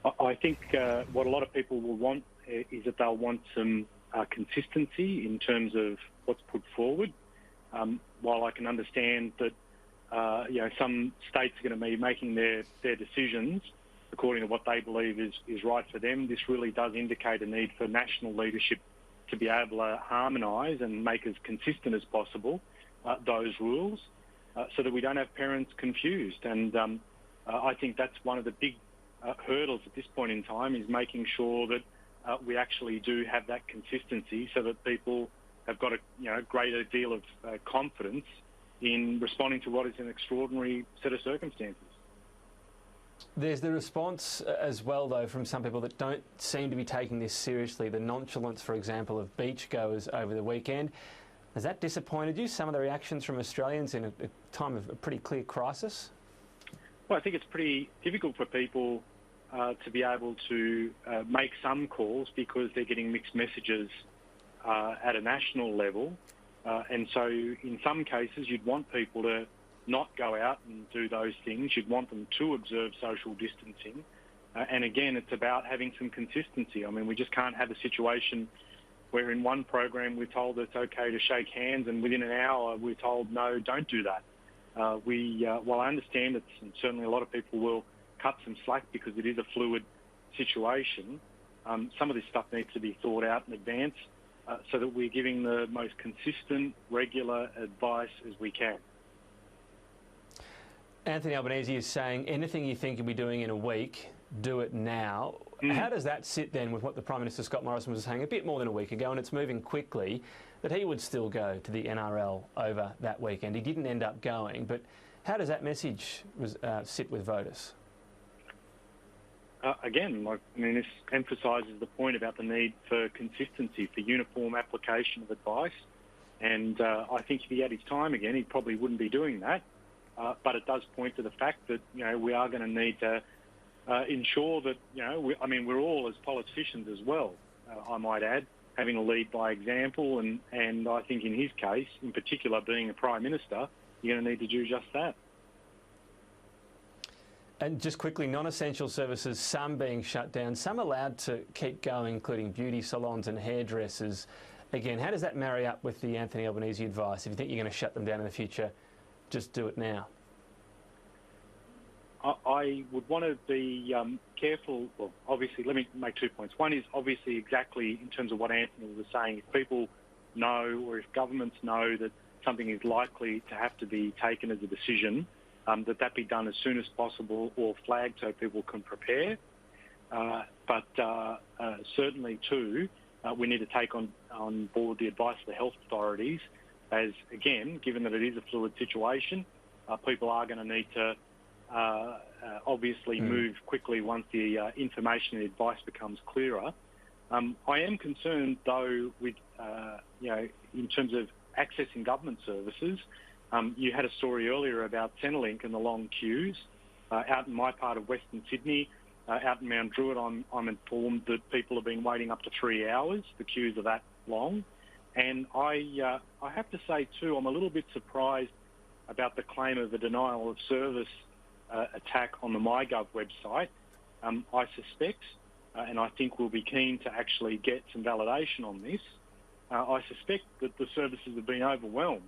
I think what a lot of people will want is that they'll want some consistency in terms of what's put forward. While I can understand that some states are going to be making their decisions according to what they believe is right for them, this really does indicate a need for national leadership to be able to harmonise and make as consistent as possible those rules so that we don't have parents confused. And I think that's one of the big hurdles at this point in time, is making sure that we actually do have that consistency so that people have got a greater deal of confidence in responding to what is an extraordinary set of circumstances. There's the response as well, though, from some people that don't seem to be taking this seriously. The nonchalance, for example, of beachgoers over the weekend. Has that disappointed you, some of the reactions from Australians in a time of a pretty clear crisis? Well, I think it's pretty difficult for people to be able to make some calls because they're getting mixed messages at a national level. And so in some cases, you'd want people to not go out and do those things. You'd want them to observe social distancing. And again, it's about having some consistency. I mean, we just can't have a situation where in one program we're told it's okay to shake hands and within an hour we're told, no, don't do that. While I understand it, and certainly a lot of people will cut some slack because it is a fluid situation, some of this stuff needs to be thought out in advance so that we're giving the most consistent, regular advice as we can. Anthony Albanese is saying anything you think you'll be doing in a week, do it now. How does that sit then with what the Prime Minister Scott Morrison was saying a bit more than a week ago, and it's moving quickly, that he would still go to the NRL over that weekend? He didn't end up going, but how does that message sit with voters? Again, this emphasises the point about the need for consistency, for uniform application of advice. And I think if he had his time again, he probably wouldn't be doing that. But it does point to the fact that, we are going to need to ensure that, we're all as politicians as well, I might add, having to lead by example. And I think in his case, in particular, being a Prime Minister, you're going to need to do just that. And just quickly, non-essential services, some being shut down, some allowed to keep going, including beauty salons and hairdressers. Again, how does that marry up with the Anthony Albanese advice? If you think you're going to shut them down in the future, just do it now. I would want to be careful. Well, obviously, let me make 2 points. One is obviously exactly in terms of what Anthony was saying. If people know, or if governments know that something is likely to have to be taken as a decision, that be done as soon as possible or flagged so people can prepare. But certainly too, we need to take on board the advice of the health authorities as, again, given that it is a fluid situation, people are going to need to obviously move quickly once the information and advice becomes clearer. I am concerned, though, with, in terms of accessing government services. You had a story earlier about Centrelink and the long queues. Out in my part of Western Sydney, out in Mount Druitt, I'm informed that people have been waiting up to 3 hours. The queues are that long. And I have to say, too, I'm a little bit surprised about the claim of a denial of service attack on the MyGov website. I suspect, and I think we'll be keen to actually get some validation on this, I suspect that the services have been overwhelmed